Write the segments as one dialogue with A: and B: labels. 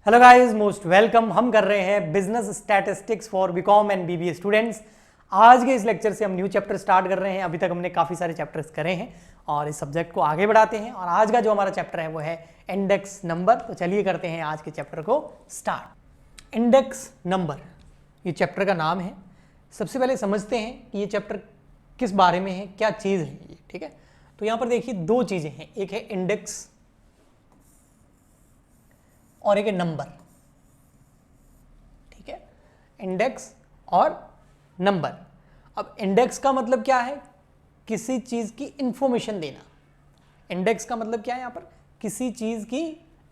A: Hello guys, most welcome. हम कर रहे हैं business statistics for BCom and BBA students. आज के इस लेक्चर से हम न्यू चैप्टर स्टार्ट कर रहे हैं। अभी तक हमने काफ़ी सारे चैप्टर्स करे हैं और इस सब्जेक्ट को आगे बढ़ाते हैं। और आज का जो हमारा चैप्टर है वो है इंडेक्स नंबर। तो चलिए करते हैं आज के चैप्टर को स्टार्ट। इंडेक्स नंबर ये चैप्टर का नाम है। सबसे पहले समझते हैं कि ये चैप्टर किस बारे में है, क्या चीज़ है ये। ठीक है, तो यहाँ पर देखिए दो चीज़ें हैं, एक है इंडेक्स और एक है नंबर। ठीक है, इंडेक्स और नंबर। अब इंडेक्स का मतलब क्या है? किसी चीज की इंफॉर्मेशन देना। इंडेक्स का मतलब क्या है? यहां पर किसी चीज की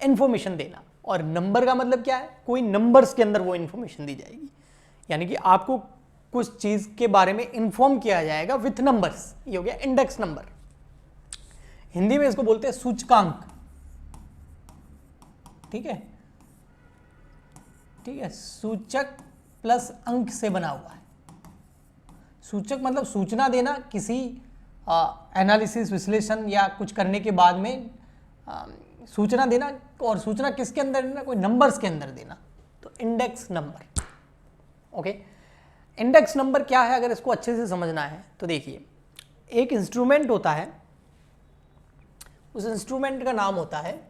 A: इंफॉर्मेशन देना। और नंबर का मतलब क्या है? कोई नंबर्स के अंदर वो इंफॉर्मेशन दी जाएगी, यानी कि आपको कुछ चीज के बारे में इंफॉर्म किया जाएगा विथ नंबर्स। ये हो गया इंडेक्स नंबर। हिंदी में इसको बोलते हैं सूचकांक। ठीक है, ठीक है, सूचक प्लस अंक से बना हुआ है। सूचक मतलब सूचना देना, किसी एनालिसिस विश्लेषण या कुछ करने के बाद में सूचना देना। और सूचना किसके अंदर देना? कोई नंबर्स के अंदर देना। तो index number. Okay, index number क्या है अगर इसको अच्छे से समझना है तो देखिए, एक इंस्ट्रूमेंट होता है, उस इंस्ट्रूमेंट का नाम होता है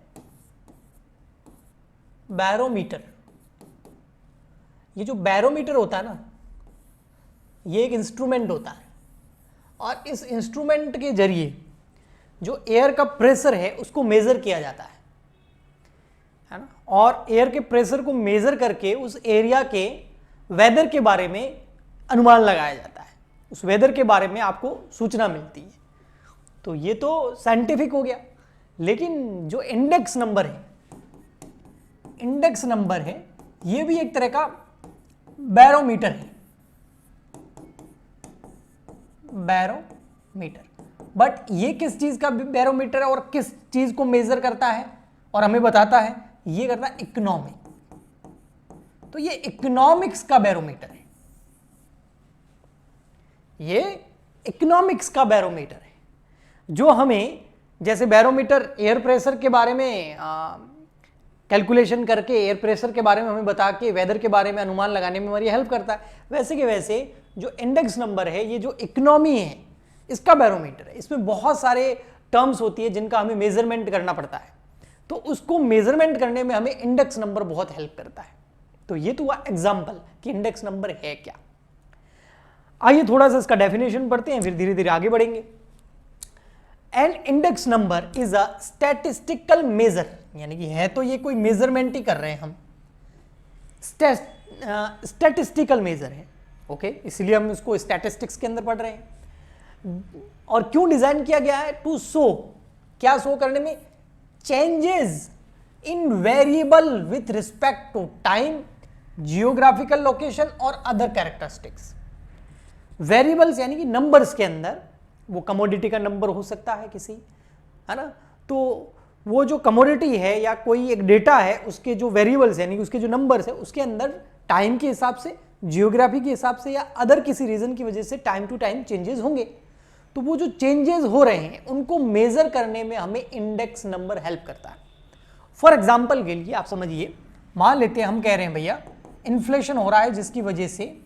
A: बैरोमीटर। ये जो बैरोमीटर होता है ना, ये एक इंस्ट्रूमेंट होता है और इस इंस्ट्रूमेंट के जरिए जो एयर का प्रेशर है उसको मेजर किया जाता है ना। और एयर के प्रेशर को मेजर करके उस एरिया के वेदर के बारे में अनुमान लगाया जाता है। उस वेदर के बारे में आपको सूचना मिलती है। तो ये तो साइंटिफिक हो गया। लेकिन जो इंडेक्स नंबर है, इंडेक्स नंबर है, ये भी एक तरह का बैरोमीटर है। बैरोमीटर, बट ये किस चीज का बैरोमीटर है और किस चीज को मेजर करता है और हमें बताता है? ये करता है इकोनॉमिक। तो ये इकोनॉमिक्स का बैरोमीटर है। ये इकोनॉमिक्स का बैरोमीटर है जो हमें, जैसे बैरोमीटर एयर प्रेशर के बारे में कैलकुलेशन करके एयर प्रेशर के बारे में हमें बता के वेदर के बारे में अनुमान लगाने में हमारी हेल्प करता है, वैसे के वैसे जो इंडेक्स नंबर है, ये जो इकोनॉमी है, इसका बैरोमीटर है। इसमें बहुत सारे टर्म्स होती है जिनका हमें मेजरमेंट करना पड़ता है। तो उसको मेजरमेंट करने में हमें इंडेक्स नंबर बहुत हेल्प करता है। तो ये तो हुआ एग्जाम्पल कि इंडेक्स नंबर है क्या। आइए थोड़ा सा इसका डेफिनेशन पढ़ते हैं, फिर धीरे धीरे आगे बढ़ेंगे। An index number is a statistical measure, यानी कि है तो ये कोई मेजरमेंट ही कर रहे हैं हम, स्टैटिस्टिकल मेजर है। ओके, इसलिए हम इसको स्टैटिस्टिक्स के अंदर पढ़ रहे हैं। और क्यों डिजाइन किया गया है? टू शो, क्या शो करने में? Changes in variable with respect to time, geographical location और अदर कैरेक्टरिस्टिक्स। वेरिएबल्स यानी कि नंबर्स के अंदर, वो कमोडिटी का नंबर हो सकता है किसी, है ना। तो वो जो कमोडिटी है या कोई एक डेटा है, उसके जो वेरिएबल्स यानी कि उसके जो नंबर्स है, उसके अंदर टाइम के हिसाब से, जियोग्राफी के हिसाब से या अदर किसी रीजन की वजह से टाइम टू टाइम चेंजेस होंगे। तो वो जो चेंजेस हो रहे हैं उनको मेजर करने में हमें इंडेक्स नंबर हेल्प करता है। फॉर एग्जाम्पल के लिए आप समझिए, मान लेते हैं हम कह रहे हैं भैया इन्फ्लेशन हो रहा है, जिसकी वजह से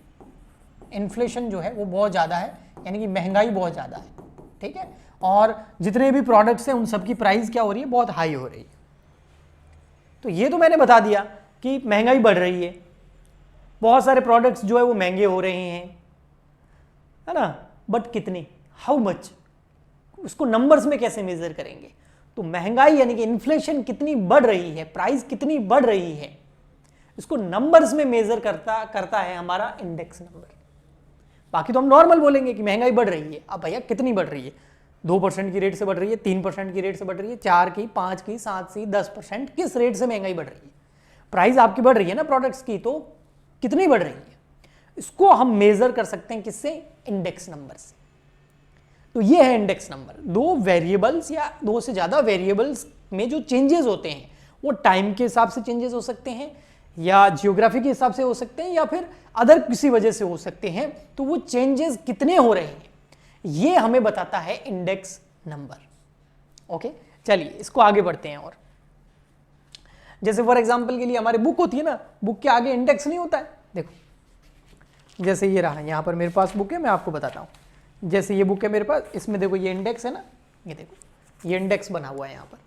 A: इन्फ्लेशन जो है वो बहुत ज़्यादा है, यानी कि महंगाई बहुत ज़्यादा है। ठीक है, और जितने भी प्रोडक्ट्स हैं उन सब की प्राइस क्या हो रही है? बहुत हाई हो रही है। तो ये तो मैंने बता दिया कि महंगाई बढ़ रही है, बहुत सारे प्रोडक्ट्स जो है वो महंगे हो रहे हैं, है ना। बट कितने, हाउ मच, उसको नंबर्स में कैसे मेजर करेंगे? तो महंगाई यानी कि इन्फ्लेशन कितनी बढ़ रही है, प्राइस कितनी बढ़ रही है, इसको नंबर्स में मेजर करता है हमारा इंडेक्स नंबर। बाकी तो हम नॉर्मल बोलेंगे कि महंगाई बढ़ रही है। अब भैया कितनी बढ़ रही है? 2% की रेट से बढ़ रही है, 3% की रेट से बढ़ रही है, 4 की, 5 की, 7 की, 10%, किस रेट से महंगाई बढ़ रही है? प्राइस आपकी बढ़ रही है ना प्रोडक्ट्स की, तो कितनी बढ़ रही है? इसको हम मेजर कर सकते हैं किससे? इंडेक्स नंबर से। तो ये है इंडेक्स नंबर। दो वेरिएबल्स या दो से ज्यादा वेरिएबल्स में जो चेंजेस होते हैं वो टाइम के हिसाब से चेंजेस हो सकते हैं, या जियोग्राफी के हिसाब से हो सकते हैं, या फिर अदर किसी वजह से हो सकते हैं। तो वो चेंजेस कितने हो रहे हैं ये हमें बताता है इंडेक्स नंबर। ओके, चलिए इसको आगे बढ़ते हैं। और जैसे फॉर एग्जांपल के लिए हमारे बुक होती है ना, बुक के आगे इंडेक्स नहीं होता है। देखो जैसे ये रहा, यहाँ पर मेरे पास बुक है, मैं आपको बताता हूँ। जैसे ये बुक है मेरे पास, इसमें देखो ये इंडेक्स है ना, ये देखो ये इंडेक्स बना हुआ है यहाँ पर,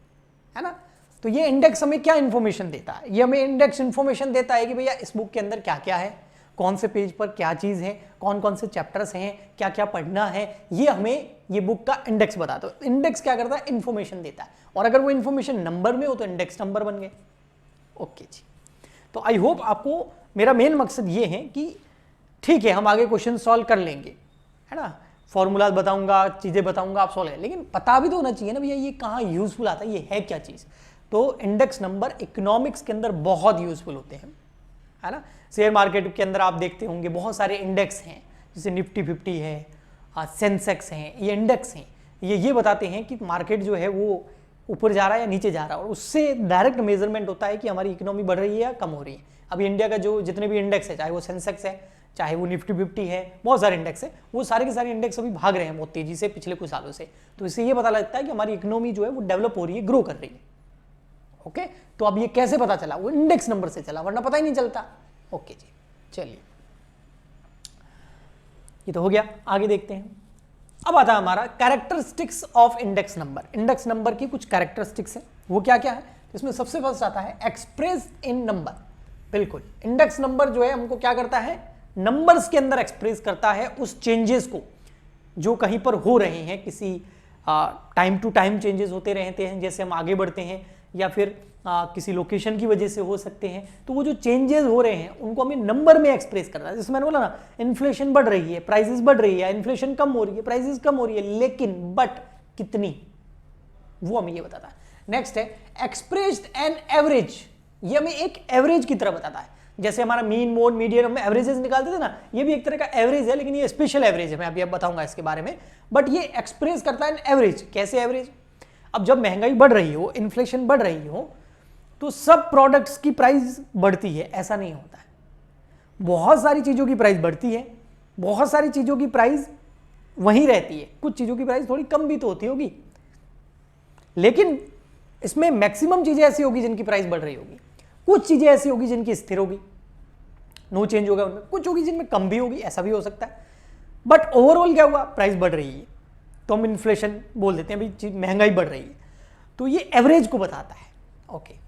A: है ना। तो ये इंडेक्स हमें क्या इन्फॉर्मेशन देता है? ये हमें इंडेक्स इन्फॉर्मेशन देता है कि भैया इस बुक के अंदर क्या क्या है, कौन से पेज पर क्या चीज़ है, कौन कौन से चैप्टर्स हैं, क्या क्या पढ़ना है, ये हमें ये बुक का इंडेक्स बताता है। इंडेक्स क्या करता है? इन्फॉर्मेशन देता है। और अगर वो इन्फॉर्मेशन नंबर में हो तो इंडेक्स नंबर बन गए। ओके जी, तो आई होप आपको मेरा मेन मकसद ये है कि ठीक है हम आगे क्वेश्चन सॉल्व कर लेंगे, है ना, फॉर्मूला बताऊंगा, चीज़ें बताऊंगा, आप सॉल्व करें, लेकिन पता भी तो होना चाहिए ना भैया ये कहाँ यूजफुल आता है, ये है क्या चीज़। तो इंडेक्स नंबर इकोनॉमिक्स के अंदर बहुत यूजफुल होते हैं, है ना। शेयर मार्केट के अंदर आप देखते होंगे बहुत सारे इंडेक्स हैं, जैसे निफ्टी 50 है, सेंसेक्स हैं, ये इंडेक्स हैं। ये बताते हैं कि मार्केट जो है वो ऊपर जा रहा है या नीचे जा रहा है, और उससे डायरेक्ट मेजरमेंट होता है कि हमारी इकोनॉमी बढ़ रही है या कम हो रही है। अभी इंडिया का जो जितने भी इंडेक्स है, चाहे वो सेंसेक्स है, चाहे वो निफ्टी 50 है, बहुत सारे इंडेक्स है, वो सारे के सारे इंडेक्स अभी भाग रहे हैं बहुत तेजी से पिछले कुछ सालों से। तो इससे ये पता लगता है कि हमारी इकोनॉमी जो है वो डेवलप हो रही है, ग्रो कर रही है। ओके, तो अब ये कैसे पता चला? वो इंडेक्स नंबर से चला, वरना पता ही नहीं चलता। ओके जी, चलिए ये तो हो गया, आगे देखते हैं। अब आता है हमारा characteristics of index number. Index number की कुछ कैरेक्टरिस्टिक्स है, वो क्या क्या है? इसमें सबसे फर्स्ट आता है एक्सप्रेस इन नंबर। बिल्कुल, इंडेक्स नंबर जो है हमको क्या करता है? नंबर्स के अंदर एक्सप्रेस करता है उस चेंजेस को जो कहीं पर हो रहे हैं, किसी टाइम टू टाइम चेंजेस होते रहते हैं, जैसे हम आगे बढ़ते हैं, या फिर किसी लोकेशन की वजह से हो सकते हैं। तो वो जो चेंजेस हो रहे हैं उनको हमें नंबर में एक्सप्रेस करना है। जैसे मैंने बोला ना, इन्फ्लेशन बढ़ रही है, प्राइसेस बढ़ रही है, इन्फ्लेशन कम हो रही है, प्राइसेस कम हो रही है, लेकिन बट कितनी, वो हमें ये बताता है। नेक्स्ट है एक्सप्रेस्ड एन एवरेज। ये हमें एक एवरेज की तरह बताता है। जैसे हमारा मीन, मोड, मीडियन, हम एवरेजेस निकालते थे ना, ये भी एक तरह का एवरेज है, लेकिन ये स्पेशल एवरेज है, मैं अभी बताऊंगा इसके बारे में। बट ये एक्सप्रेस करता है एन एवरेज। कैसे एवरेज? अब जब महंगाई बढ़ रही हो, इन्फ्लेशन बढ़ रही हो, तो सब प्रोडक्ट्स की प्राइस बढ़ती है, ऐसा नहीं होता है। बहुत सारी चीज़ों की प्राइस बढ़ती है, बहुत सारी चीज़ों की प्राइस वहीं रहती है, कुछ चीज़ों की प्राइस थोड़ी कम भी तो होती होगी, लेकिन इसमें मैक्सिमम चीज़ें ऐसी होगी जिनकी प्राइस बढ़ रही होगी, कुछ चीज़ें ऐसी होगी जिनकी स्थिर होगी, नो चेंज होगा उनमें, कुछ होगी जिनमें कम भी होगी, ऐसा भी हो सकता है। बट ओवरऑल क्या हुआ? प्राइस बढ़ रही है, तो हम इन्फ्लेशन बोल देते हैं, भाई महंगाई बढ़ रही है। तो ये एवरेज को बताता है। ओके,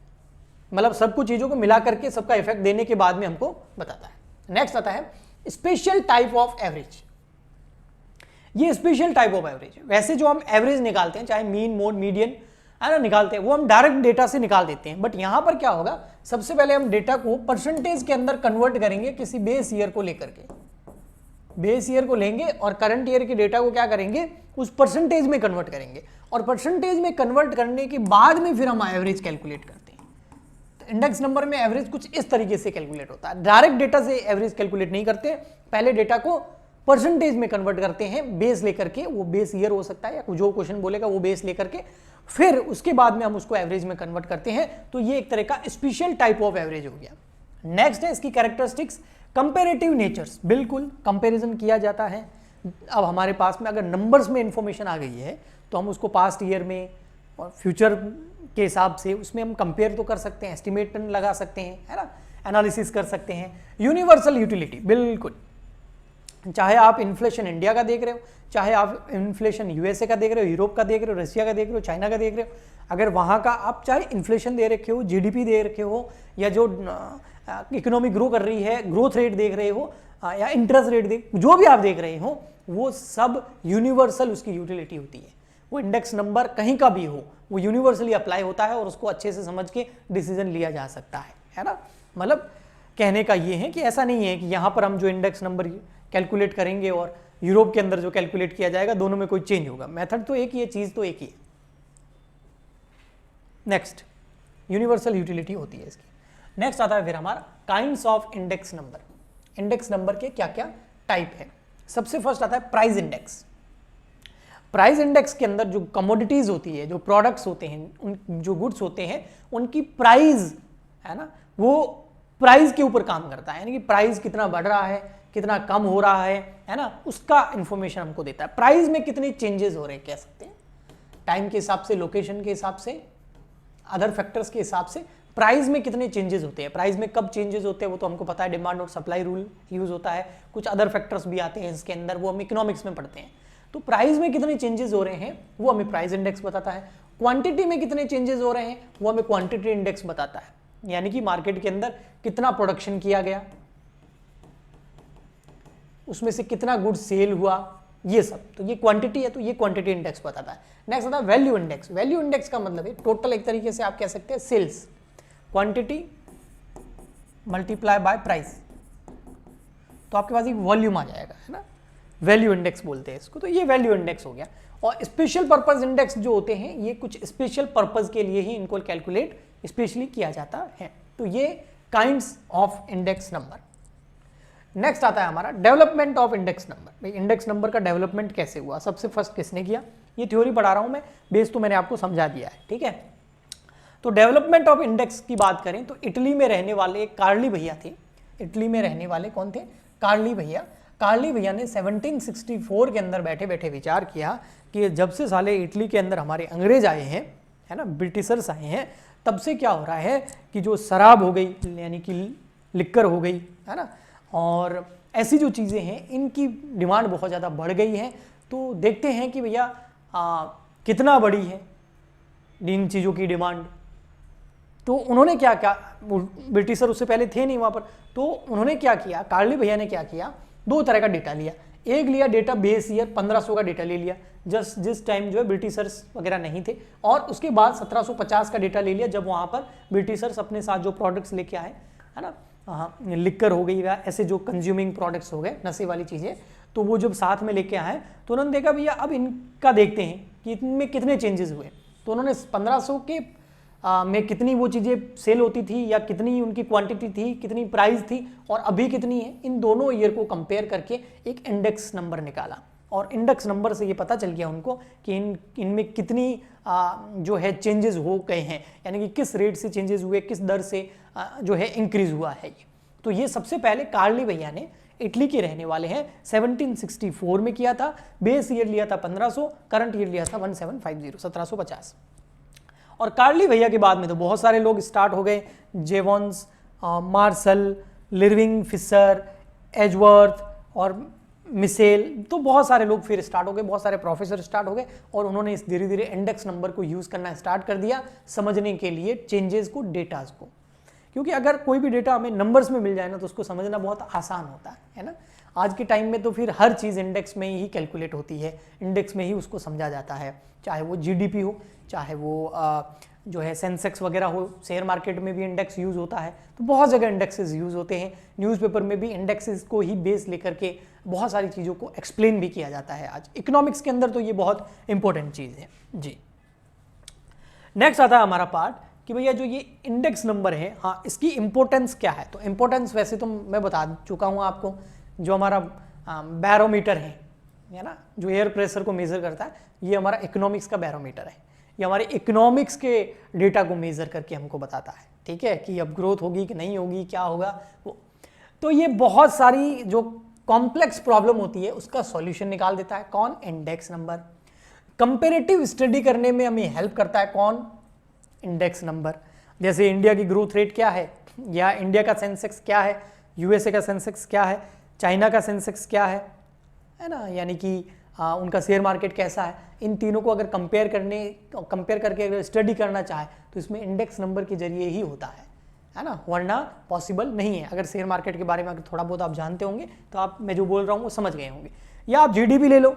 A: मतलब सब कुछ चीज़ों को मिला करके सबका इफेक्ट देने के बाद में हमको बताता है। नेक्स्ट आता है स्पेशल टाइप ऑफ एवरेज। ये स्पेशल टाइप ऑफ एवरेज है। वैसे जो हम एवरेज निकालते हैं, चाहे मीन, मोड, मीडियन, है ना, निकालते हैं, वो हम डायरेक्ट डेटा से निकाल देते हैं। बट यहां पर क्या होगा? सबसे पहले हम डेटा को परसेंटेज के अंदर कन्वर्ट करेंगे, किसी बेस ईयर को लेकर के। बेस ईयर को लेंगे और करंट ईयर के डेटा को क्या करेंगे? उस परसेंटेज में कन्वर्ट करेंगे, और परसेंटेज में कन्वर्ट करने के बाद में फिर हम एवरेज कैलकुलेट करते हैं। तो इंडेक्स नंबर में एवरेज कुछ इस तरीके से कैलकुलेट होता है। डायरेक्ट डेटा से एवरेज कैलकुलेट नहीं करते, पहले डेटा को परसेंटेज में कन्वर्ट करते हैं, बेस लेकर के, वो बेस ईयर हो सकता है या जो क्वेश्चन बोलेगा वो बेस लेकर के, फिर उसके बाद में हम उसको एवरेज में कन्वर्ट करते हैं। तो ये एक तरह का स्पेशल टाइप ऑफ एवरेज हो गया। नेक्स्ट है इसकी कैरेक्टरिस्टिक्स, कंपैरेटिव नेचर्स। बिल्कुल कंपैरिजन किया जाता है। अब हमारे पास में अगर नंबर्स में इंफॉर्मेशन आ गई है तो हम उसको पास्ट ईयर में और फ्यूचर के हिसाब से उसमें हम कंपेयर तो कर सकते हैं, एस्टिमेट लगा सकते हैं, है ना, एनालिसिस कर सकते हैं। यूनिवर्सल यूटिलिटी, बिल्कुल, चाहे आप इन्फ्लेशन इंडिया का देख रहे हो, चाहे आप इन्फ्लेशन यूएसए का देख रहे हो, यूरोप का देख रहे हो, रशिया का देख रहे हो, चाइना का देख रहे हो, अगर वहाँ का आप चाहे इन्फ्लेशन दे रखे हो, जीडीपी दे रखे हो, या जो इकोनॉमी ग्रो कर रही है, ग्रोथ रेट देख रहे हो, या इंटरेस्ट रेट जो भी आप देख रहे हो, वो सब यूनिवर्सल उसकी यूटिलिटी होती है। वो इंडेक्स नंबर कहीं का भी हो, वो यूनिवर्सली अप्लाई होता है और उसको अच्छे से समझ के डिसीजन लिया जा सकता है ना। मतलब कहने का ये है कि ऐसा नहीं है कि यहाँ पर हम जो इंडेक्स नंबर कैलकुलेट करेंगे और यूरोप के अंदर जो कैलकुलेट किया जाएगा, दोनों में कोई चेंज होगा। मेथड तो एक ही है, चीज तो एक ही है। नेक्स्ट, यूनिवर्सल यूटिलिटी होती है इसकी। नेक्स्ट आता है फिर हमारा kinds of index number. Index number के क्या क्या टाइप है? सबसे फर्स्ट आता है प्राइस इंडेक्स। प्राइस इंडेक्स के अंदर जो कमोडिटीज होती है, जो प्रोडक्ट्स होते हैं, उन जो गुड्स होते हैं, उनकी प्राइस, है ना, वो प्राइस के ऊपर काम करता है। यानी कि प्राइस कितना बढ़ रहा है, कितना कम हो रहा है ना, उसका इंफॉर्मेशन हमको देता है। प्राइस में कितने चेंजेस हो रहे हैं, कह सकते हैं, टाइम के हिसाब से, लोकेशन के हिसाब से, अदर फैक्टर्स के हिसाब से प्राइस में कितने चेंजेस होते हैं, प्राइस में कब चेंजेस होते हैं वो तो हमको पता है, डिमांड और सप्लाई रूल यूज होता है, कुछ अदर फैक्टर्स भी आते हैं इसके अंदर, वो हम इकोनॉमिक्स में पढ़ते हैं। तो प्राइस में कितने चेंजेस हो रहे हैं वो हमें प्राइस इंडेक्स बताता है, क्वांटिटी में कितने चेंजेस हो रहे हैं वो हमें क्वांटिटी इंडेक्स बताता है, यानी कि मार्केट के अंदर कितना प्रोडक्शन किया गया, उसमें से कितना गुड सेल हुआ, ये सब, तो ये क्वांटिटी है, तो ये क्वांटिटी इंडेक्स बताता है। नेक्स्ट आता है वैल्यू इंडेक्स। वैल्यू इंडेक्स का मतलब है टोटल, एक तरीके से आप कह सकते हैं sales, quantity multiply by price, तो आपके पास एक वॉल्यूम आ जाएगा, है ना, वैल्यू इंडेक्स बोलते हैं इसको। तो ये वैल्यू इंडेक्स हो गया। और स्पेशल पर्पस इंडेक्स जो होते हैं ये कुछ स्पेशल पर्पस के लिए ही इनको कैलकुलेट स्पेशली किया जाता है। तो ये kinds of index number. Next आता है हमारा डेवलपमेंट ऑफ इंडेक्स नंबर। भाई इंडेक्स नंबर का डेवलपमेंट कैसे हुआ, सबसे फर्स्ट किसने किया, ये थ्योरी पढ़ा रहा हूं मैं, बेस तो मैंने आपको समझा दिया है, ठीक है। तो डेवलपमेंट ऑफ इंडेक्स की बात करें तो इटली में रहने वाले कार्ली भैया थे। इटली में रहने वाले कौन थे, कार्ली भैया। कार्ली भैया ने 1764 के अंदर बैठे बैठे विचार किया कि जब से साले इटली के अंदर हमारे अंग्रेज आए हैं, है ना, ब्रिटिशर्स आए हैं, तब से क्या हो रहा है कि जो शराब हो गई, यानी कि लिक्कर हो गई, है ना, और ऐसी जो चीज़ें हैं इनकी डिमांड बहुत ज़्यादा बढ़ गई है। तो देखते हैं कि भैया कितना बड़ी है इन चीज़ों की डिमांड। तो उन्होंने क्या क्या, ब्रिटिशर उससे पहले थे नहीं वहाँ पर, तो उन्होंने क्या किया, कार्ली भैया ने क्या किया, दो तरह का डेटा लिया। एक लिया डेटा बेस ईयर 1500 का डेटा ले लिया, जस्ट जिस टाइम जो है ब्रिटिशर्स वगैरह नहीं थे, और उसके बाद 1750 का डेटा ले लिया जब वहाँ पर ब्रिटिशर्स अपने साथ जो प्रोडक्ट्स लेके आए, है ना, लिक्कर हो गई या ऐसे जो कंज्यूमिंग प्रोडक्ट्स हो गए, नशे वाली चीज़ें, तो वो जब साथ में लेके आए तो उन्होंने देखा भैया अब इनका देखते हैं कि इनमें कितने चेंजेस हुए। तो उन्होंने 1500 के में कितनी वो चीज़ें सेल होती थी या कितनी उनकी क्वांटिटी थी, कितनी प्राइस थी और अभी कितनी है, इन दोनों ईयर को कंपेयर करके एक इंडेक्स नंबर निकाला। और इंडेक्स नंबर से ये पता चल गया उनको कि इनमें कितनी जो है चेंजेस हो गए हैं, यानी कि किस रेट से चेंजेस हुए, किस दर से जो है इंक्रीज हुआ है ये। तो ये सबसे पहले कार्ली भैया ने, इटली के रहने वाले हैं, 1764 में किया था। बेस ईयर लिया था 1500, करंट ईयर लिया था 1750, 1750। और कार्ली भैया के बाद में तो बहुत सारे लोग स्टार्ट हो गए, जेवॉन्स, मार्शल, लिरविंग फिशर, एजवर्थ और मिसेल, तो बहुत सारे लोग फिर स्टार्ट हो गए, बहुत सारे प्रोफेसर स्टार्ट हो गए, और उन्होंने इस धीरे धीरे इंडेक्स नंबर को यूज़ करना स्टार्ट कर दिया समझने के लिए चेंजेस को, डेटाज को। क्योंकि अगर कोई भी डेटा हमें नंबर्स में मिल जाए ना तो उसको समझना बहुत आसान होता है ना। आज के टाइम में तो फिर हर चीज़ इंडेक्स में ही कैलकुलेट होती है, इंडेक्स में ही उसको समझा जाता है, चाहे वो जीडीपी हो, चाहे वो जो है सेंसेक्स वगैरह हो, शेयर मार्केट में भी इंडेक्स यूज़ होता है, तो बहुत जगह इंडेक्सेस यूज़ होते हैं। न्यूज़पेपर में भी इंडेक्सेस को ही बेस लेकर के बहुत सारी चीज़ों को एक्सप्लेन भी किया जाता है। आज इकोनॉमिक्स के अंदर तो ये बहुत इंपॉर्टेंट चीज़ है जी। नेक्स्ट आता है हमारा पार्ट कि भैया जो ये इंडेक्स नंबर है, हाँ, इसकी इंपॉर्टेंस क्या है। तो इंपॉर्टेंस वैसे तो मैं बता चुका हूँ आपको, जो हमारा बैरोमीटर है ना, जो एयर प्रेशर को मेज़र करता है, ये हमारा इकोनॉमिक्स का बैरोमीटर है। ये हमारे इकोनॉमिक्स के डेटा को मेज़र करके हमको बताता है, ठीक है, कि अब ग्रोथ होगी कि नहीं होगी, क्या होगा वो। तो ये बहुत सारी जो कॉम्प्लेक्स प्रॉब्लम होती है उसका सॉल्यूशन निकाल देता है कौन, इंडेक्स नंबर। कंपेरेटिव स्टडी करने में हमें हेल्प करता है कौन, इंडेक्स नंबर। जैसे इंडिया की ग्रोथ रेट क्या है, या इंडिया का सेंसेक्स क्या है, यूएसए का सेंसेक्स क्या है, चाइना का सेंसेक्स क्या है ना, यानी कि उनका शेयर मार्केट कैसा है, इन तीनों को अगर कंपेयर करके अगर स्टडी करना चाहे तो इसमें इंडेक्स नंबर के जरिए ही होता है ना, वरना पॉसिबल नहीं है। अगर शेयर मार्केट के बारे में अगर थोड़ा बहुत आप जानते होंगे तो आप, मैं जो बोल रहा हूँ वो समझ गए होंगे। या आप जीडीपी ले लो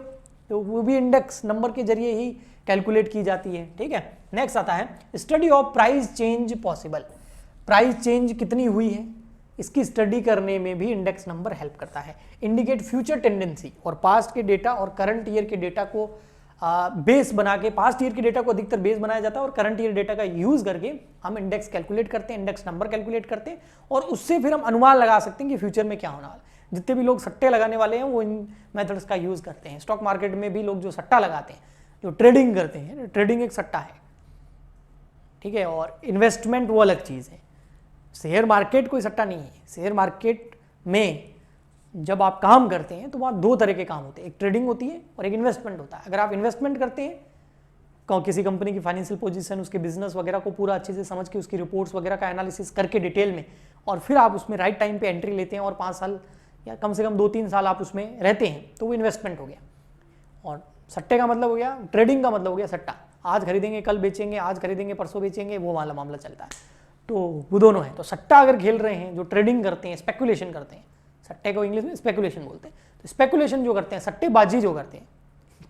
A: तो वो भी इंडेक्स नंबर के जरिए ही कैलकुलेट की जाती है, ठीक है। नेक्स्ट आता है study of price change possible. Price change कितनी हुई है इसकी स्टडी करने में भी इंडेक्स नंबर हेल्प करता है। इंडिकेट फ्यूचर टेंडेंसी, और पास्ट के डेटा और करंट ईयर के डेटा को बेस बना के, पास्ट ईयर के डेटा को अधिकतर बेस बनाया जाता है और करंट ईयर डेटा का यूज करके हम इंडेक्स कैलकुलेट करते हैं, इंडेक्स नंबर कैलकुलेट करते हैं, और उससे फिर हम अनुमान लगा सकते हैं कि फ्यूचर में क्या होने वाला है। जितने भी लोग सट्टे लगाने वाले हैं वो इन मेथड्स का यूज करते हैं। स्टॉक मार्केट में भी लोग जो सट्टा लगाते हैं, जो ट्रेडिंग करते हैं, ट्रेडिंग एक सट्टा है, ठीक है, और इन्वेस्टमेंट वो अलग चीज़ है। शेयर मार्केट कोई सट्टा नहीं है। शेयर मार्केट में जब आप काम करते हैं तो वहाँ दो तरह के काम होते हैं, एक ट्रेडिंग होती है और एक इन्वेस्टमेंट होता है। अगर आप इन्वेस्टमेंट करते हैं किसी कंपनी की फाइनेंशियल पोजीशन, उसके बिजनेस वगैरह को पूरा अच्छे से समझ के उसकी रिपोर्ट्स वगैरह का एनालिसिस करके डिटेल में, और फिर आप उसमें राइट टाइम पे एंट्री लेते हैं और 5 साल या कम से कम 2-3 साल आप उसमें रहते हैं, तो वो इन्वेस्टमेंट हो गया। और सट्टे का मतलब हो गया, ट्रेडिंग का मतलब हो गया सट्टा, आज खरीदेंगे कल बेचेंगे, आज खरीदेंगे परसों बेचेंगे, वो वाला मामला चलता है। तो वो दोनों है। तो सट्टा अगर खेल रहे हैं, जो ट्रेडिंग करते हैं, स्पेकुलेशन करते हैं, सट्टे को इंग्लिश में स्पेकुलेशन बोलते हैं, तो स्पेकुलेशन जो करते हैं, सट्टेबाजी जो करते हैं,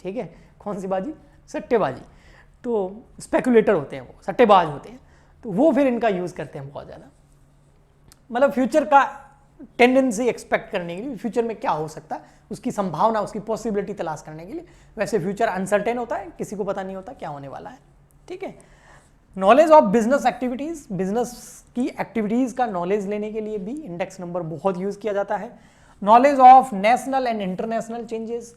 A: ठीक है, कौन सी बाजी? सट्टेबाजी। तो स्पेकुलेटर होते हैं वो, सट्टेबाज होते हैं, तो वो फिर इनका यूज़ करते हैं बहुत ज़्यादा। मतलब फ्यूचर का टेंडेंसी एक्सपेक्ट करने के लिए, फ्यूचर में क्या हो सकता है उसकी संभावना, उसकी पॉसिबिलिटी तलाश करने के लिए। वैसे फ्यूचर अनसर्टेन होता है, किसी को पता नहीं होता क्या होने वाला है, ठीक है। Knowledge of business activities, business की एक्टिविटीज का नॉलेज लेने के लिए भी इंडेक्स नंबर बहुत यूज किया जाता है। Knowledge of national and international changes,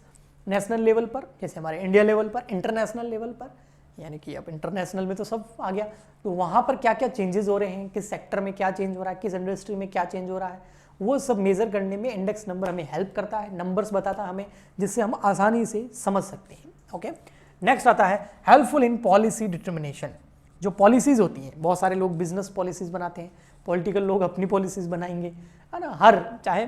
A: national level पर जैसे हमारे इंडिया लेवल पर, इंटरनेशनल लेवल पर, यानी कि अब इंटरनेशनल में तो सब आ गया, तो वहाँ पर क्या क्या चेंजेस हो रहे हैं, किस सेक्टर में क्या चेंज हो रहा है, किस इंडस्ट्री में क्या चेंज हो रहा है, वो सब मेजर करने में इंडेक्स नंबर हमें हेल्प करता है, नंबर्स बताता है हमें, जिससे हम आसानी से समझ सकते हैं। ओके, नेक्स्ट आता है हेल्पफुल इन पॉलिसी डिटर्मिनेशन। जो पॉलिसीज होती हैं, बहुत सारे लोग बिजनेस पॉलिसीज बनाते हैं, पॉलिटिकल लोग अपनी पॉलिसीज बनाएंगे, है ना। हर, चाहे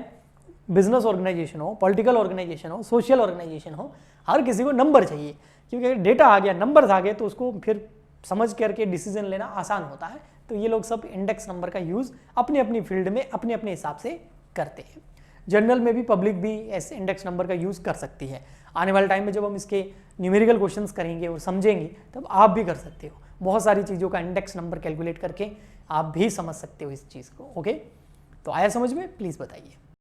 A: बिजनेस ऑर्गेनाइजेशन हो, पॉलिटिकल ऑर्गेनाइजेशन हो, सोशल ऑर्गेनाइजेशन हो, हर किसी को नंबर चाहिए, क्योंकि डेटा आ गया, नंबर्स आ गए, तो उसको फिर समझ करके डिसीजन लेना आसान होता है। तो ये लोग सब इंडेक्स नंबर का यूज अपनी अपनी फील्ड में अपने अपने हिसाब से करते हैं। जनरल में भी पब्लिक भी ऐसे इंडेक्स नंबर का यूज कर सकती है। आने वाले टाइम में जब हम इसके न्यूमेरिकल क्वेश्चंस करेंगे और समझेंगे, तब आप भी कर सकते हो। बहुत सारी चीज़ों का इंडेक्स नंबर कैलकुलेट करके आप भी समझ सकते हो इस चीज़ को। ओके, तो आया समझ में? प्लीज़ बताइए।